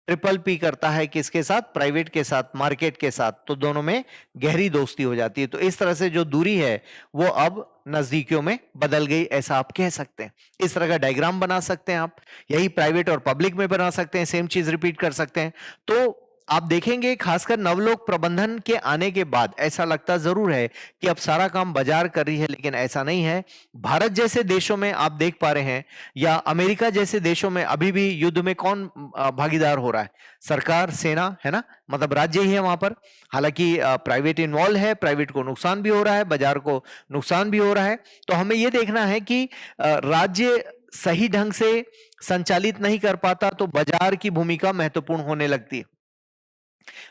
Speaker 1: ट्रिपल पी करता है किसके साथ, प्राइवेट के साथ, मार्केट के साथ। तो दोनों में गहरी दोस्ती हो जाती है। तो इस तरह से जो दूरी है वो अब नजदीकियों में बदल गई, ऐसा आप कह सकते हैं। इस तरह का डायग्राम बना सकते हैं आप, यही प्राइवेट और पब्लिक में बना सकते हैं, सेम चीज रिपीट कर सकते हैं। तो आप देखेंगे खासकर नवलोक प्रबंधन के आने के बाद ऐसा लगता जरूर है कि अब सारा काम बाजार कर रही है, लेकिन ऐसा नहीं है। भारत जैसे देशों में आप देख पा रहे हैं, या अमेरिका जैसे देशों में अभी भी युद्ध में कौन भागीदार हो रहा है, सरकार, सेना, है ना, मतलब राज्य ही है वहां पर। हालांकि प्राइवेट इन्वॉल्व है, प्राइवेट को नुकसान भी हो रहा है, बाजार को नुकसान भी हो रहा है। तो हमें यह देखना है कि राज्य सही ढंग से संचालित नहीं कर पाता तो बाजार की भूमिका महत्वपूर्ण होने लगती है।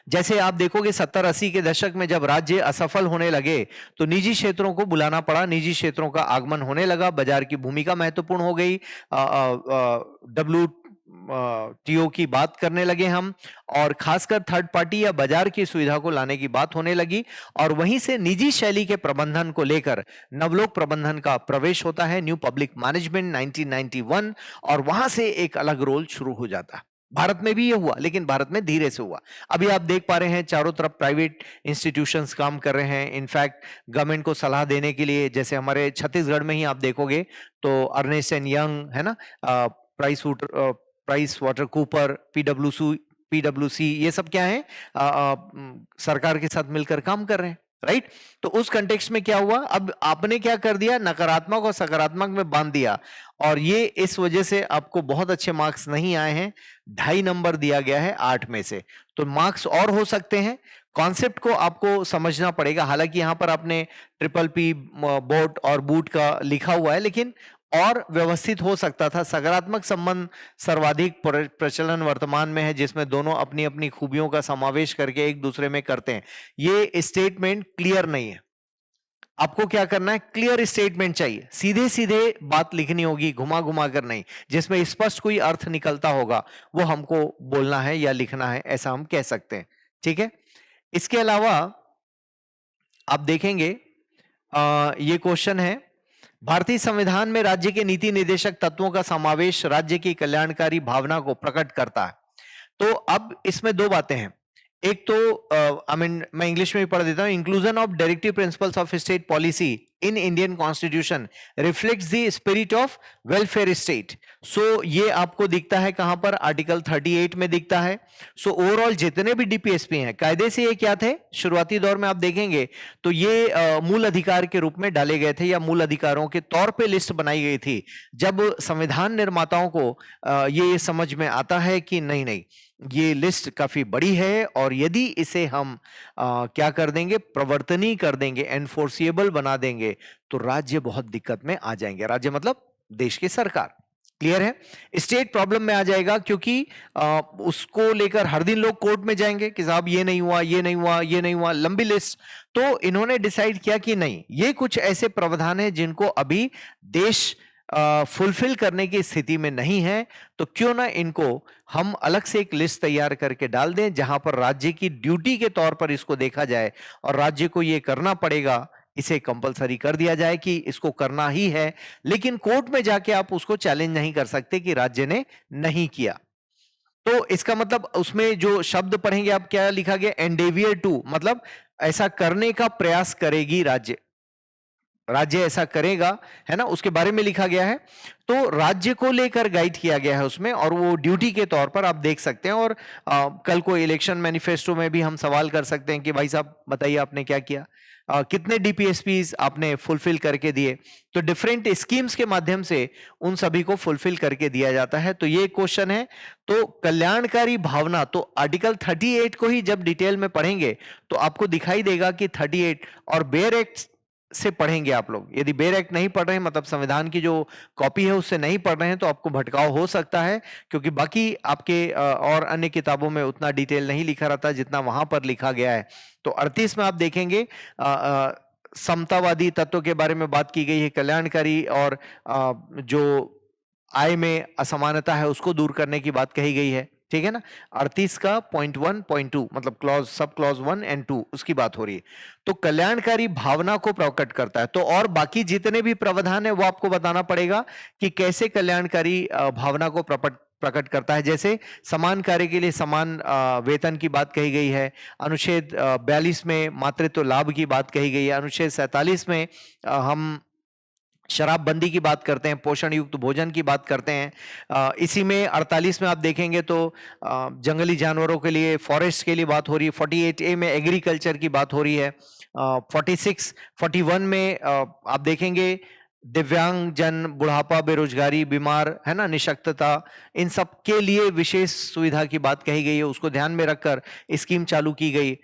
Speaker 1: जैसे आप देखोगे 70-80 के दशक में जब राज्य असफल होने लगे तो निजी क्षेत्रों को बुलाना पड़ा, निजी क्षेत्रों का आगमन होने लगा, बाजार की भूमिका महत्वपूर्ण हो गई। WTO की बात करने लगे हम, और खासकर थर्ड पार्टी या बाजार की सुविधा को लाने की बात होने लगी। और वहीं से निजी शैली के प्रबंधन को लेकर नवलोक प्रबंधन का प्रवेश होता है, न्यू पब्लिक मैनेजमेंट 1991, और वहां से एक अलग रोल शुरू हो जाता है। भारत में भी ये हुआ, लेकिन भारत में धीरे से हुआ। अभी आप देख पा रहे हैं चारों तरफ प्राइवेट इंस्टीट्यूशंस काम कर रहे हैं, इनफैक्ट गवर्नमेंट को सलाह देने के लिए। जैसे हमारे छत्तीसगढ़ में ही आप देखोगे तो अर्नेस्ट एंड यंग, है ना, प्राइस वाटर कूपर, पीडब्ल्यूसी, ये सब क्या है, सरकार के साथ मिलकर काम कर रहे हैं, राइट। तो उस कंटेक्स्ट में क्या हुआ, अब आपने क्या कर दिया, नकारात्मक और सकारात्मक में बांध दिया, और ये इस वजह से आपको बहुत अच्छे मार्क्स नहीं आए हैं। 2.5 नंबर दिया गया है 8 में से। तो मार्क्स और हो सकते हैं, कॉन्सेप्ट को आपको समझना पड़ेगा। हालांकि यहां पर आपने ट्रिपल पी बोट और बूट का लिखा हुआ है, लेकिन और व्यवस्थित हो सकता था। सकारात्मक संबंध सर्वाधिक प्रचलन वर्तमान में है, जिसमें दोनों अपनी अपनी खूबियों का समावेश करके एक दूसरे में करते हैं। ये स्टेटमेंट क्लियर नहीं है। आपको क्या करना है, क्लियर स्टेटमेंट चाहिए, सीधे सीधे बात लिखनी होगी, घुमा घुमा कर नहीं, जिसमें स्पष्ट कोई अर्थ निकलता होगा वो हमको बोलना है या लिखना है, ऐसा हम कह सकते हैं। ठीक है। इसके अलावा आप देखेंगे ये क्वेश्चन है, भारतीय संविधान में राज्य के नीति निर्देशक तत्वों का समावेश राज्य की कल्याणकारी भावना को प्रकट करता है। तो अब इसमें दो बातें हैं। एक तो मैं इंग्लिश में भी पढ़ देता हूं, inclusion of directive principles of state policy in Indian constitution reflects the spirit of welfare state. So ये आपको दिखता है कहां पर, आर्टिकल 38 में दिखता है। सो ओवरऑल जितने भी डीपीएसपी हैं, कायदे से ये क्या थे, शुरुआती दौर में आप देखेंगे तो ये मूल अधिकार के रूप में डाले गए थे, या मूल अधिकारों के तौर पे लिस्ट बनाई गई थी। जब संविधान निर्माताओं को ये समझ में आता है कि नहीं नहीं, ये लिस्ट काफी बड़ी है, और यदि इसे हम क्या कर देंगे, प्रवर्तनीय कर देंगे, एनफोर्सिएबल बना देंगे, तो राज्य बहुत दिक्कत में आ जाएंगे। राज्य मतलब देश की सरकार। क्लियर है। स्टेट प्रॉब्लम में आ जाएगा, क्योंकि उसको लेकर हर दिन लोग कोर्ट में जाएंगे कि साहब ये नहीं हुआ, ये नहीं हुआ, ये नहीं हुआ, लंबी लिस्ट। तो इन्होंने डिसाइड किया कि नहीं, ये कुछ ऐसे प्रावधान है जिनको अभी देश फुलफिल करने की स्थिति में नहीं है, तो क्यों ना इनको हम अलग से एक लिस्ट तैयार करके डाल दें, जहां पर राज्य की ड्यूटी के तौर पर इसको देखा जाए, और राज्य को ये करना पड़ेगा, इसे कंपलसरी कर दिया जाए कि इसको करना ही है। लेकिन कोर्ट में जाके आप उसको चैलेंज नहीं कर सकते कि राज्य ने नहीं किया। तो इसका मतलब उसमें जो शब्द पढ़ेंगे आप, क्या लिखा गया, एंडेवियर टू, मतलब ऐसा करने का प्रयास करेगी राज्य। राज्य ऐसा करेगा, है ना, उसके बारे में लिखा गया है। तो राज्य को लेकर गाइड किया गया है उसमें, और वो ड्यूटी के तौर पर आप देख सकते हैं। और कल को इलेक्शन मैनिफेस्टो में भी हम सवाल कर सकते हैं कि भाई साहब बताइए आपने क्या किया, कितने डीपीएसपीज आपने फुलफिल करके दिए। तो डिफरेंट स्कीम्स के माध्यम से उन सभी को फुलफिल करके दिया जाता है। तो ये क्वेश्चन है। तो कल्याणकारी भावना, तो आर्टिकल 38 को ही जब डिटेल में पढ़ेंगे तो आपको दिखाई देगा कि 38 और बेयर एक्ट से पढ़ेंगे आप लोग। यदि बेयर एक्ट नहीं पढ़ रहे हैं, मतलब संविधान की जो कॉपी है उससे नहीं पढ़ रहे हैं, तो आपको भटकाव हो सकता है, क्योंकि बाकी आपके और अन्य किताबों में उतना डिटेल नहीं लिखा रहता जितना वहां पर लिखा गया है। तो 38 में आप देखेंगे समतावादी तत्व के बारे में बात की गई है, कल्याणकारी और जो आय में असमानता है उसको दूर करने की बात कही गई है। ठीक है ना। 38 का पॉइंट 1 पॉइंट 2 मतलब क्लॉज सब क्लॉज 1 एंड 2 उसकी बात हो रही है। तो कल्याणकारी भावना को प्रकट करता है। तो और बाकी जितने भी प्रावधान है वो आपको बताना पड़ेगा कि कैसे कल्याणकारी भावना को प्रकट करता है। जैसे समान कार्य के लिए समान वेतन की बात कही गई है। अनुच्छेद 42 में मातृत्व लाभ की बात कही गई है। अनुच्छेद 47 में हम शराबबंदी की बात करते हैं, पोषण युक्त भोजन की बात करते हैं। इसी में 48 में आप देखेंगे तो जंगली जानवरों के लिए, फॉरेस्ट के लिए बात हो रही है। 48A में एग्रीकल्चर की बात हो रही है। 46 41 में आप देखेंगे दिव्यांग जन, बुढ़ापा, बेरोजगारी, बीमार, है ना, निशक्तता, इन सब के लिए विशेष सुविधा की बात कही गई है। उसको ध्यान में रखकर स्कीम चालू की गई,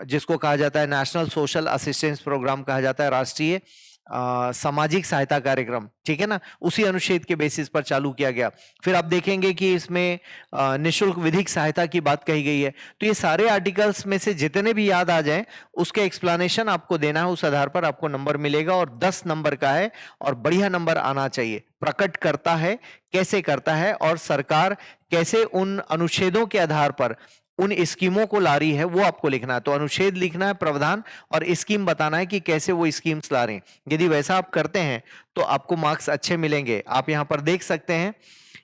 Speaker 1: जिसको कहा जाता है नेशनल सोशल असिस्टेंस प्रोग्राम कहा जाता है, राष्ट्रीय सामाजिक सहायता कार्यक्रम। ठीक है ना, उसी अनुच्छेद के बेसिस पर चालू किया गया। फिर आप देखेंगे कि इसमें निशुल्क विधिक सहायता की बात कही गई है। तो ये सारे आर्टिकल्स में से जितने भी याद आ जाएं उसके एक्सप्लेनेशन आपको देना है, उस आधार पर आपको नंबर मिलेगा, और 10 नंबर का है और बढ़िया नंबर आना चाहिए। प्रकट करता है, कैसे करता है, और सरकार कैसे उन अनुच्छेदों के आधार पर उन स्कीमों को ला रही है, वो आपको लिखना है। तो अनुच्छेद लिखना है, प्रावधान, और स्कीम बताना है कि कैसे वो स्कीम्स ला रहे हैं। यदि वैसा आप करते हैं तो आपको मार्क्स अच्छे मिलेंगे। आप यहां पर देख सकते हैं,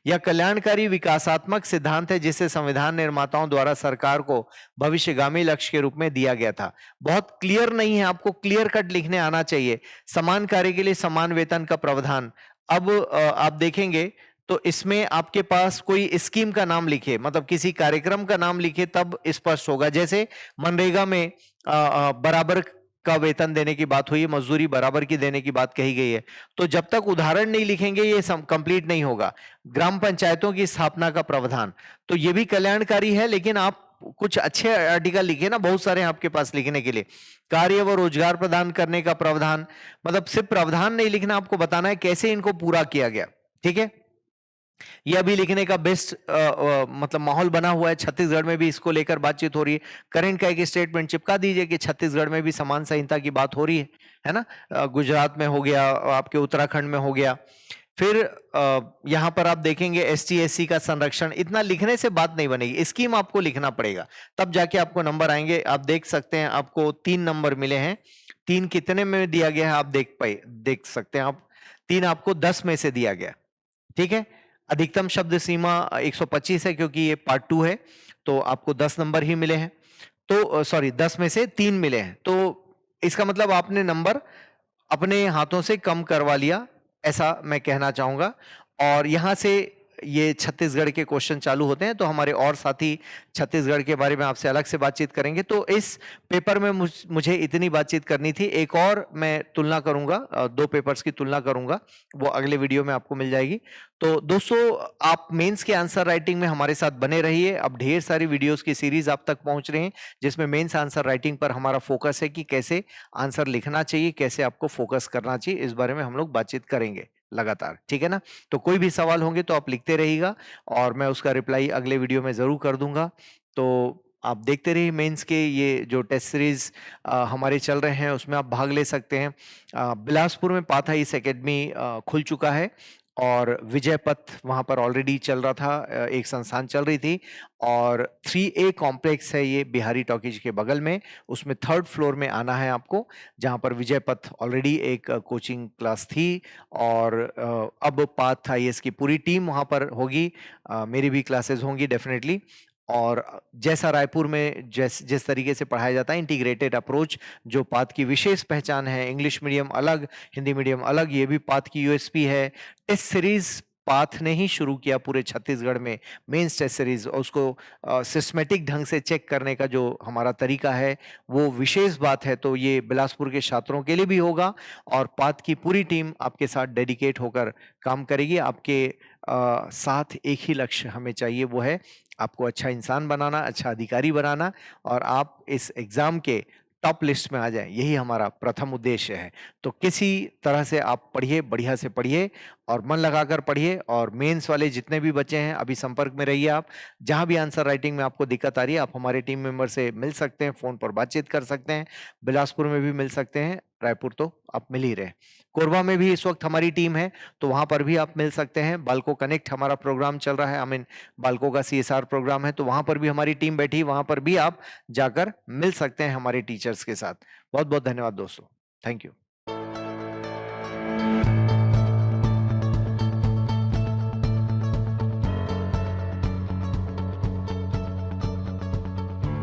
Speaker 1: यह कल्याणकारी विकासात्मक सिद्धांत है जिसे संविधान निर्माताओं द्वारा सरकार को भविष्यगामी लक्ष्य के रूप में दिया गया था। बहुत क्लियर नहीं है, आपको क्लियर कट लिखने आना चाहिए। समान कार्य के लिए समान वेतन का प्रावधान। अब आप देखेंगे तो इसमें आपके पास कोई स्कीम का नाम लिखे, मतलब किसी कार्यक्रम का नाम लिखे, तब स्पष्ट होगा। जैसे मनरेगा में बराबर का वेतन देने की बात हुई है, मजदूरी बराबर की देने की बात कही गई है। तो जब तक उदाहरण नहीं लिखेंगे ये कंप्लीट नहीं होगा। ग्राम पंचायतों की स्थापना का प्रावधान, तो ये भी कल्याणकारी है, लेकिन आप कुछ अच्छे आर्टिकल लिखे ना, बहुत सारे हैं आपके पास लिखने के लिए। कार्य व रोजगार प्रदान करने का प्रावधान, मतलब सिर्फ प्रावधान नहीं लिखना, आपको बताना है कैसे इनको पूरा किया गया। ठीक है, यह भी लिखने का बेस्ट मतलब माहौल बना हुआ है। छत्तीसगढ़ में भी इसको लेकर बातचीत हो रही है। करंट का एक स्टेटमेंट चिपका दीजिए कि छत्तीसगढ़ में भी समान संहिता की बात हो रही है ना। गुजरात में हो गया, आपके उत्तराखंड में हो गया। फिर यहां पर आप देखेंगे ST SC का संरक्षण। इतना लिखने से बात नहीं बनेगी, स्कीम आपको लिखना पड़ेगा, तब जाके आपको नंबर आएंगे। आप देख सकते हैं आपको 3 नंबर मिले हैं। 3 कितने में दिया गया है आप देख सकते हैं आप। 3 आपको 10 में से दिया गया। ठीक है, अधिकतम शब्द सीमा 125 है, क्योंकि ये पार्ट 2 है, तो आपको 10 नंबर ही मिले हैं। तो सॉरी, 10 में से 3 मिले हैं, तो इसका मतलब आपने नंबर अपने हाथों से कम करवा लिया, ऐसा मैं कहना चाहूंगा। और यहां से ये छत्तीसगढ़ के क्वेश्चन चालू होते हैं, तो हमारे और साथी छत्तीसगढ़ के बारे में आपसे अलग से बातचीत करेंगे। तो इस पेपर में मुझे इतनी बातचीत करनी थी। एक और मैं तुलना करूंगा, 2 पेपर्स की तुलना करूंगा, वो अगले वीडियो में आपको मिल जाएगी। तो दोस्तों, आप मेंस के आंसर राइटिंग में हमारे साथ बने रहिए। अब ढेर सारी वीडियोस की सीरीज आप तक पहुंच रहे हैं, जिसमें मेंस आंसर राइटिंग पर हमारा फोकस है कि कैसे आंसर लिखना चाहिए, कैसे आपको फोकस करना चाहिए, इस बारे में हम लोग बातचीत करेंगे लगातार। ठीक है ना। तो कोई भी सवाल होंगे तो आप लिखते रहिएगा, और मैं उसका रिप्लाई अगले वीडियो में जरूर कर दूंगा। तो आप देखते रहिए मेंस के ये जो टेस्ट सीरीज हमारे चल रहे हैं, उसमें आप भाग ले सकते हैं। बिलासपुर में पाथ आईएएस एकेडमी खुल चुका है, और विजय पथ वहाँ पर ऑलरेडी चल रहा था, एक संस्थान चल रही थी। और 3A कॉम्प्लेक्स है ये, बिहारी टॉकीज के बगल में, उसमें 3rd फ्लोर में आना है आपको, जहाँ पर विजय पथ ऑलरेडी एक कोचिंग क्लास थी। और अब पाथ आईएएस की पूरी टीम वहाँ पर होगी, मेरी भी क्लासेस होंगी डेफिनेटली। और जैसा रायपुर में जिस तरीके से पढ़ाया जाता है इंटीग्रेटेड अप्रोच, जो पाथ की विशेष पहचान है। इंग्लिश मीडियम अलग, हिंदी मीडियम अलग, ये भी पाथ की यूएसपी है। टेस्ट सीरीज पाथ ने ही शुरू किया पूरे छत्तीसगढ़ में, मेंस टेस्ट सीरीज, और उसको सिस्टमेटिक ढंग से चेक करने का जो हमारा तरीका है वो विशेष बात है। तो ये बिलासपुर के छात्रों के लिए भी होगा और पाथ की पूरी टीम आपके साथ डेडिकेट होकर काम करेगी। आपके साथ एक ही लक्ष्य हमें चाहिए, वो है आपको अच्छा इंसान बनाना, अच्छा अधिकारी बनाना, और आप इस एग्जाम के टॉप लिस्ट में आ जाएं, यही हमारा प्रथम उद्देश्य है। तो किसी तरह से आप पढ़िए, बढ़िया से पढ़िए और मन लगाकर पढ़िए। और मेंस वाले जितने भी बच्चे हैं अभी संपर्क में रहिए। आप जहां भी आंसर राइटिंग में आपको दिक्कत आ रही है, आप हमारे टीम मेंबर से मिल सकते हैं, फोन पर बातचीत कर सकते हैं। बिलासपुर में भी मिल सकते हैं, रायपुर तो आप मिल ही रहे। कोरबा में भी इस वक्त हमारी टीम है, तो वहां पर भी आप मिल सकते हैं। बालको कनेक्ट हमारा प्रोग्राम चल रहा है, आई मीन बालको का सीएसआर प्रोग्राम है, तो वहां पर भी हमारी टीम बैठी, वहां पर भी आप जाकर मिल सकते हैं हमारे टीचर्स के साथ। बहुत बहुत धन्यवाद दोस्तों, थैंक यू।